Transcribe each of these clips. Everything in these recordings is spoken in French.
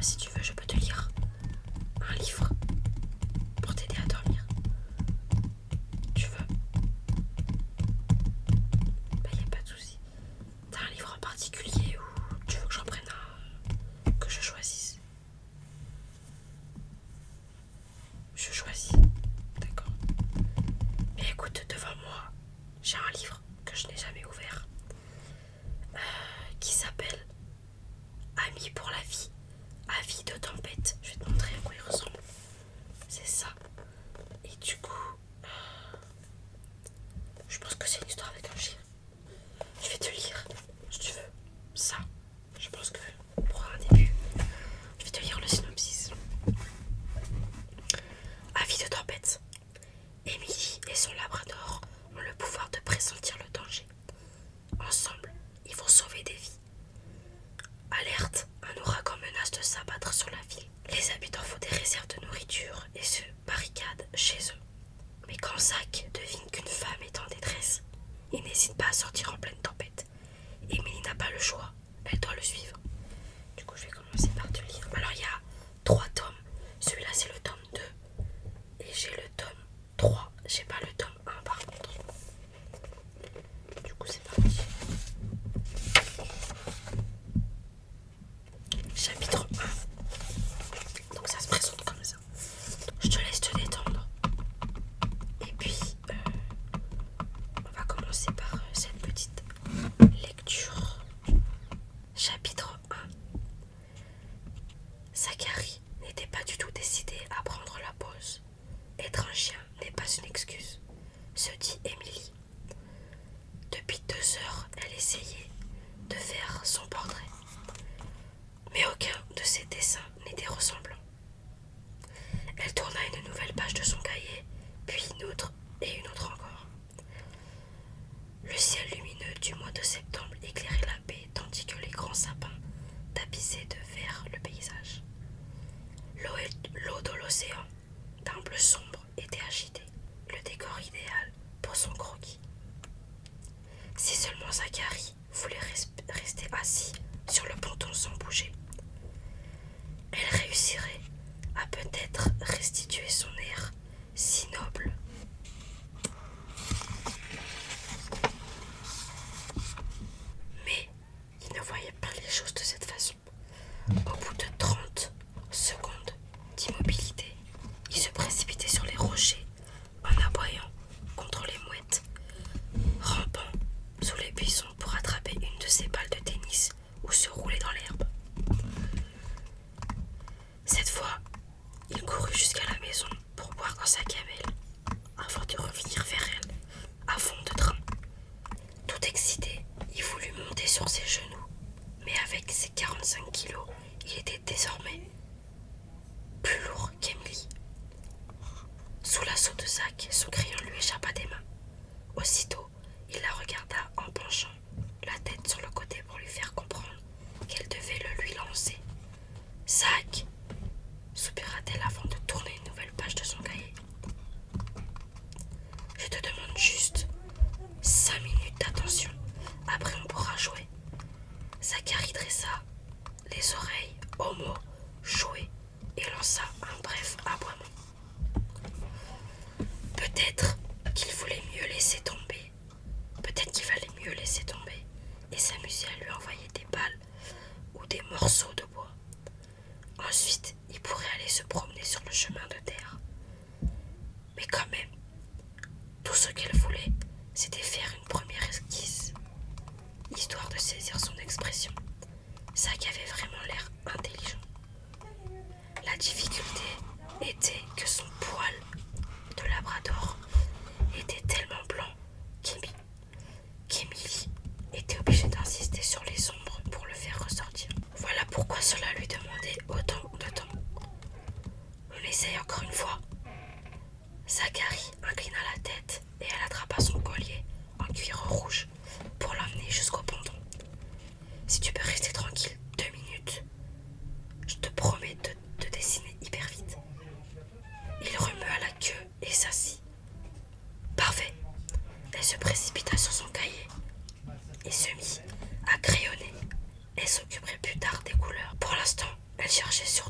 si tu veux, je peux te lire un livre pour t'aider à dormir. Tu veux? Bah, y a pas de souci. T'as un livre en particulier ou tu veux que j'en prenne un que je choisisse? Je choisis. D'accord. Mais écoute, devant moi, j'ai un livre que je n'ai jamais ouvert qui s'appelle Amis pour la vie, Avis de tempête. Je vais te montrer à quoi il ressemble. C'est ça. Et du coup, je pense que c'est une histoire avec un chien. Je vais te lire, si tu veux, ça. Je pense que pour un début, je vais te lire le synopsis. Avis de tempête. Émilie et son labrador ont le pouvoir de pressentir le danger. Ensemble, ils vont sauver des vies. Alerte, un ouragan menace de s'abattre sur la ville. Les habitants font des réserves de nourriture et se barricadent chez eux. Mais quand Zach devine qu'une femme est en détresse, il n'hésite pas à sortir en pleine tempête. Émilie n'a pas le choix, elle doit le suivre. Du coup, je vais commencer par te lire. Alors, il y a 3 tomes. Celui-là, c'est le tome 2. Et j'ai le tome 3. J'ai pas le tome 1 par contre. Du coup, c'est parti. Chapitre 1. Donc ça se présente comme ça. Je te laisse te détendre. Et puis, on va commencer par cette petite lecture. Chapitre 1. Zachary n'était pas du tout décidé à prendre la pause. Être un chien n'est pas une excuse, se dit Émilie. Depuis 2 heures, elle essayait de faire son portrait. Mais aucun de ses dessins n'était ressemblant. Elle tourna une nouvelle page de son cahier, puis une autre et une autre encore. Le ciel lumineux du mois de septembre éclairait la baie tandis que les grands sapins tapissaient de vert le paysage. L'eau de l'océan, d'un bleu sombre, était agitée, le décor idéal pour son croquis. Si seulement Zachary voulait rester assis sur le ponton sans bouger, elle réussirait à peut-être restituer son air si noble. Mais il ne voyait pas les choses de cette façon. Au bout de 30 secondes d'immobilité, il se précipitait sur les rochers en aboyant contre les mouettes, rampant sous les buissons pour attraper une de ses balles de tennis ou se rouler dans l'herbe. Cette fois, il courut jusqu'à la maison pour boire dans sa gamelle avant de revenir vers elle à fond de train. Tout excité, il voulut monter sur ses genoux, mais avec ses 45 kilos, il était désormais plus lourd qu'Emily. Sous l'assaut de Zach, son crayon lui échappa des mains. Aussitôt, il la regarda en penchant la tête sur le côté pour lui faire comprendre qu'elle devait le lui lancer. « Zach !» soupira-t-elle avant de tourner une nouvelle page de son cahier. « Je te demande juste 5 minutes d'attention. Après, on pourra jouer. » Zachary dressa les oreilles au mot « jouer » et lança un bref aboiement. Peut-être qu'il voulait mieux laisser tomber. Peut-être qu'il fallait mieux laisser tomber et s'amuser à lui envoyer des balles ou des morceaux de bois. Ensuite, il pourrait aller se promener sur le chemin de terre. Mais quand même, tout ce qu'elle voulait, c'était faire une première esquisse, histoire de saisir son expression. Zach avait vraiment l'air intelligent. La difficulté était que son poil de labrador était tellement blanc qu'Emily était obligée d'insister sur les ombres pour le faire ressortir. Voilà pourquoi cela lui demandait autant de temps. On essaye encore une fois. Zachary inclina la tête et elle attrapa son collier en cuir rouge pour l'emmener jusqu'au ponton. Si tu peux rester tranquille 2 minutes, je te promets de dessiner hyper vite. Il remua la queue et s'assit. Parfait. Elle se précipita sur son cahier et se mit à crayonner. Elle s'occuperait plus tard des couleurs. Pour l'instant, elle cherchait sur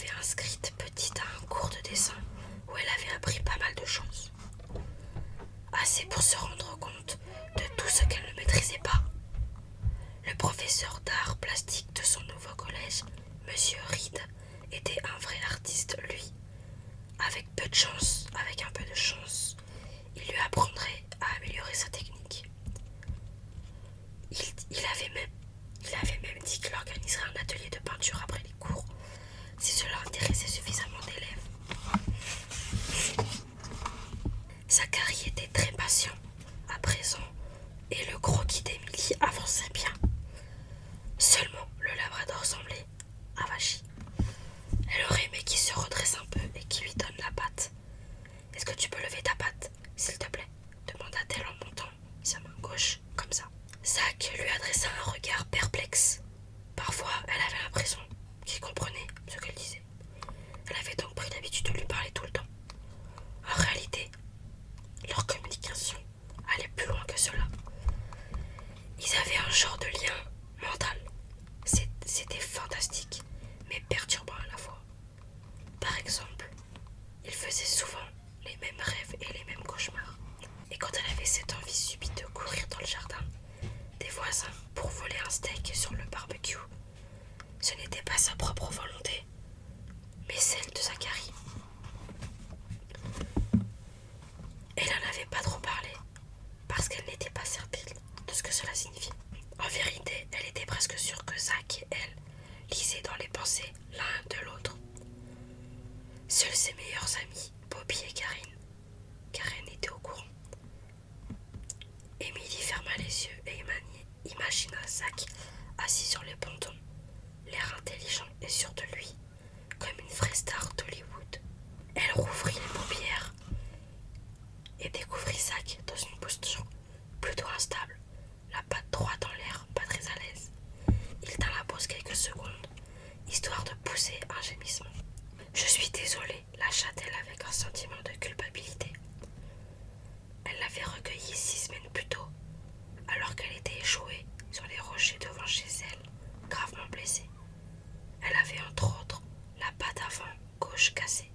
l'avait inscrite petite à un cours de dessin où elle avait appris pas mal de choses. Assez pour se rendre compte de tout ce qu'elle ne maîtrisait pas. Le professeur d'art plastique de son nouveau collège, Monsieur Reed, était un vrai artiste, lui. Avec un peu de chance, il lui apprendrait à améliorer sa technique. Il avait même dit qu'il organiserait un atelier de peinture après les cours, si cela intéressait suffisamment d'élèves. Zachary était très patient à présent, et le croquis d'Emily avançait bien. Seulement, le labrador semblait avachi. Elle aurait aimé qu'il se redresse un peu et qu'il lui donne la patte. « Est-ce que tu peux lever ta patte, s'il te plaît ?» demanda-t-elle en montant sa main gauche, comme ça. Zach lui adressa un regard perplexe. Parfois, elle avait l'impression qu'il comprenait ce qu'elle disait. Elle avait donc pris l'habitude de lui parler tout le temps. En réalité, leur communication allait plus loin que cela. Ils avaient un genre de lien mental. C'était fantastique, mais perturbant à la fois. Par exemple, ils faisaient souvent les mêmes rêves et les mêmes cauchemars. Et quand elle avait cette envie subite de courir dans le jardin des voisins pour voler un steak sur le barbecue, ce n'était pas sa propre volonté, mais celle de Zachary. Elle n'en avait pas trop parlé, parce qu'elle n'était pas certaine de ce que cela signifiait. En vérité, elle était presque sûre que Zach et elle lisaient dans les pensées l'un de l'autre. Seuls ses meilleurs amis, Bobby et Karen étaient au courant. Emily ferma les yeux et imagina Zach assis sur les pontons, l'air intelligent et sûr de lui, comme une vraie star d'Hollywood. Elle rouvrit les paupières et découvrit Zach dans une posture plutôt instable, la patte droite en l'air, pas très à l'aise. Il tint la pose quelques secondes, histoire de pousser un gémissement. « Je suis désolée », lâcha-t-elle avec un sentiment de culpabilité. Elle l'avait recueilli 6 semaines plus tôt, alors qu'elle était échouée sur les rochers devant chez elle, gravement blessée. Elle avait entre autres la patte avant gauche cassée.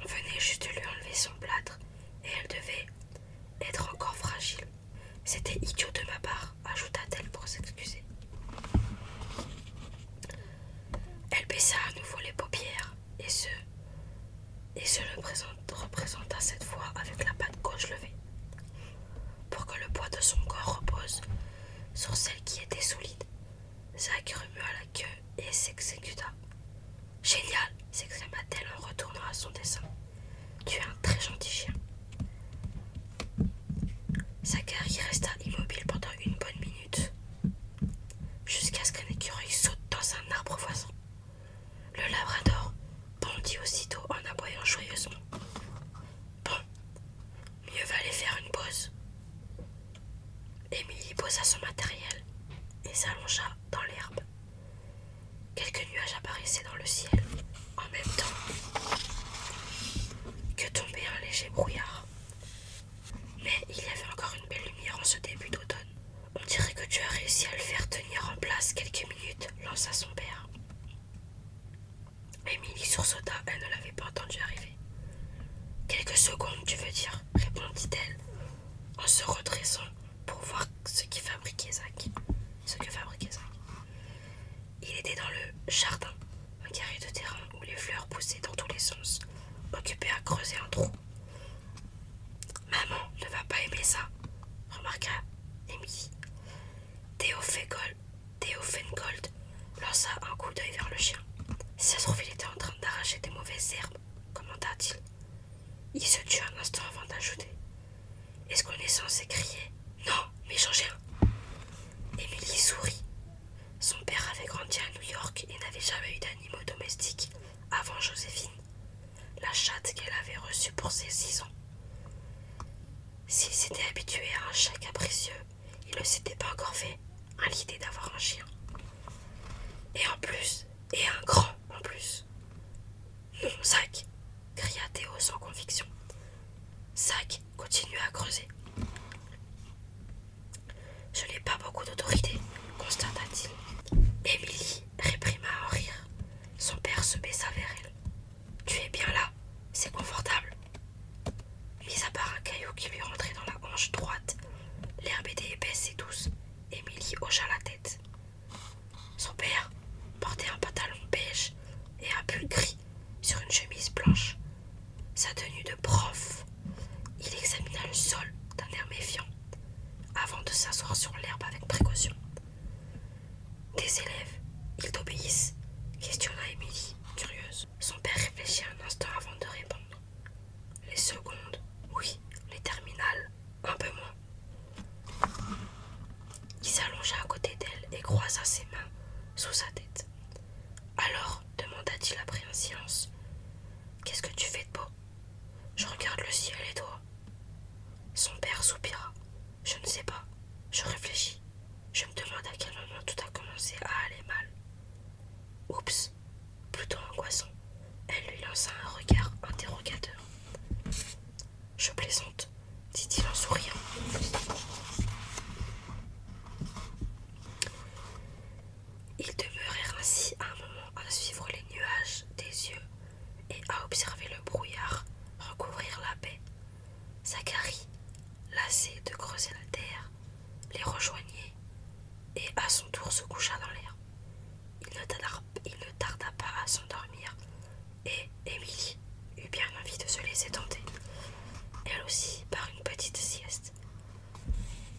On venait juste de lui enlever son plâtre et elle devait être encore fragile. C'était idiot de ma part, ajouta-t-elle pour s'excuser. Elle baissa à nouveau les paupières et se représenta cette fois avec la patte gauche levée, pour que le poids de son corps repose sur celle qui était solide. Zach remua la queue et s'exécuta. « Génial !» s'exclama-t-elle en retournant à son dessin. « Tu es un très gentil chien. » Zachary resta immobile pendant une bonne minute, jusqu'à ce qu'un écureuil saute dans un arbre voisin. Le labrador bondit aussitôt en aboyant joyeusement. Bon, mieux valait faire une pause. Emily posa son matériel et s'allongea dans l'herbe. Quelques nuages apparaissaient dans le ciel, en même temps que tombait un léger brouillard. Mais il y avait encore une belle lumière en ce début d'automne. « On dirait que tu as réussi à le faire tenir en place quelques minutes, » lança son père. Emily sursauta, elle ne l'avait pas entendu arriver. « Quelques secondes, tu veux dire ?» répondit-elle, en se redressant pour voir ce que fabriquait Zach. Il était dans le jardin, un carré de terrain où les fleurs poussaient dans tous les sens, occupé à creuser un trou. « Maman ne va pas aimer ça », remarqua Emily. Theo Fengold lança un coup d'œil vers le chien. « Si ça se trouve, il était en train d'arracher des mauvaises herbes, » commenta-t-il. Il se tut un instant avant d'ajouter. « Est-ce qu'on est censé crier ? Non, mais changez un !» Emily sourit. Son père avait grandi à New York et n'avait jamais eu d'animaux domestiques avant Joséphine, la chatte qu'elle avait reçue pour ses 6 ans. S'il s'était habitué à un chat capricieux, il ne s'était pas encore fait à l'idée d'avoir un chien. Et un grand en plus. « Non, Zach !» cria Théo sans conviction. Zach continua à creuser. « Je n'ai pas beaucoup d'autorité, constata-t-il. Emily réprima un rire. pull gris sur une chemise blanche, sa tenue de prof. Il examina le sol d'un air méfiant, avant de s'asseoir sur l'herbe avec précaution. Des élèves, ils t'obéissent, questionna Émilie, curieuse. Son père réfléchit un instant avant de répondre. Les secondes, oui, les terminales, un peu moins. Il s'allongea à côté d'elle et croisa ses mains sous sa tête. Alors, demanda-t-il après un silence, qu'est-ce que tu fais de beau? Je regarde le ciel et toi? Son père soupira. Je ne sais pas. Je réfléchis. Je me demande à quel moment tout a commencé à aller mal. Oups, plutôt angoissant. Elle lui lança un regard interrogateur. Je plaisante, dit-il en souriant. Ils demeurèrent ainsi un moment à suivre les nuages des yeux et à observer le brouillard recouvrir la baie. Zacharie, lassé de creuser la terre, les rejoignit et à son tour se coucha dans l'air. Il ne tarda pas à s'endormir et Émilie eut bien envie de se laisser tenter, elle aussi par une petite sieste.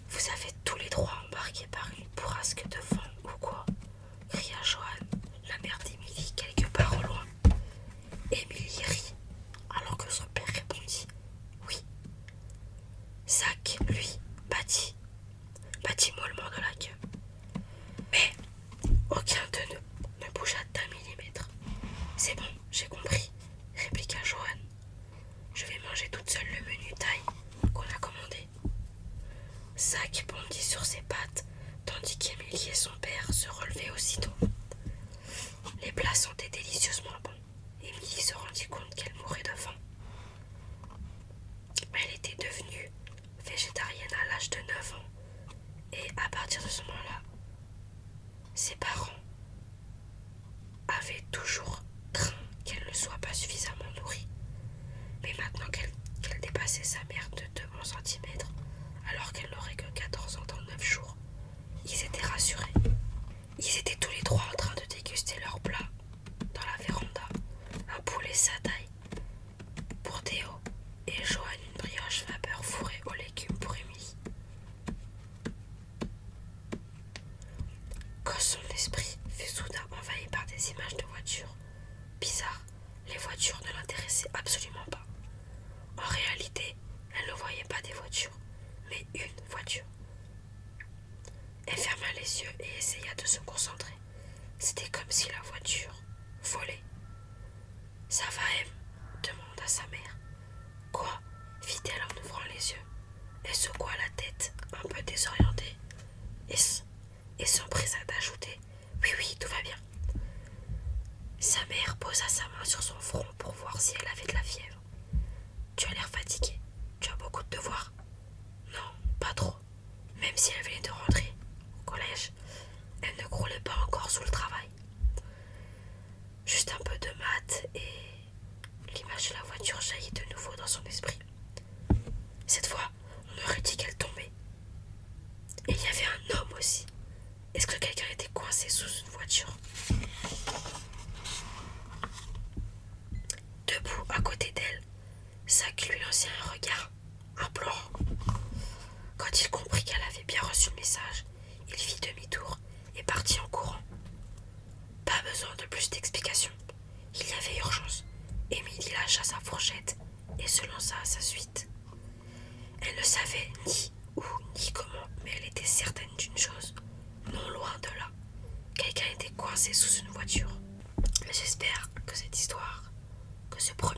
Vous avez tous les trois embarqué par une bourrasque de vent ou quoi? Cria Johan, la mère d'Émilie quelque part au loin. Émilie rit, alors que son père répondit oui. Zach, lui, battit mollement de la queue. Mais aucun d'eux ne bougea d'un millimètre. C'est bon, j'ai compris, répliqua Johan. Je vais manger toute seule le menu taille qu'on a commandé. Zach bondit sur ses pattes, tandis qu'Émilie et son père se relevaient aussitôt. Les plats sentaient délicieusement bons. Émilie se rendit compte qu'elle mourait de faim. Elle était devenue végétarienne à l'âge de 9 ans et à partir de ce moment-là, ses parents avaient toujours craint qu'elle ne soit pas suffisamment nourrie. Mais maintenant qu'elle dépassait sa mère de 2 bons centimètres, alors qu'elle n'aurait que 14 ans dans 9 jours, ils étaient rassurés. Ils étaient tous les trois en train de déguster leur plat dans la véranda, un poulet sadaï pour Théo et Johan une brioche vapeur fourrée aux légumes pour Émilie. Quand son esprit fut soudain envahi par des images de voitures bizarres, les voitures ne l'intéressaient absolument pas. En réalité, elle ne voyait pas des voitures, mais une voiture. Elle ferma les yeux et essaya de se concentrer. C'était comme si la voiture volait. Ça va, Em? Demanda sa mère. Quoi? Fit-elle en ouvrant les yeux. Elle secoua la tête, un peu désorientée, et s'empressa d'ajouter oui, oui, tout va bien. Sa mère posa sa main sur son front pour voir si elle avait de la fièvre. Tu as l'air fatiguée. Tu as beaucoup de devoirs? Non, pas trop. Même si elle venait de rentrer au collège, elle ne croulait pas encore sous le travail. Juste un peu de maths et l'image de la voiture jaillit de nouveau dans son esprit. Cette fois, on aurait dit qu'elle tombait. Et il y avait un homme aussi. Est-ce que quelqu'un était coincé sous une voiture? Debout à côté d'elle, Zach lui lançait un regard implorant. Quand il comprit qu'elle avait bien reçu le message, il fit demi-tour et partit en courant. Pas besoin de plus d'explications. Il y avait urgence. Émilie lâcha sa fourchette et se lança à sa suite. Elle ne savait ni où ni comment, mais elle était certaine d'une chose. Non loin de là, quelqu'un était coincé sous une voiture. J'espère que cette histoire, que ce premier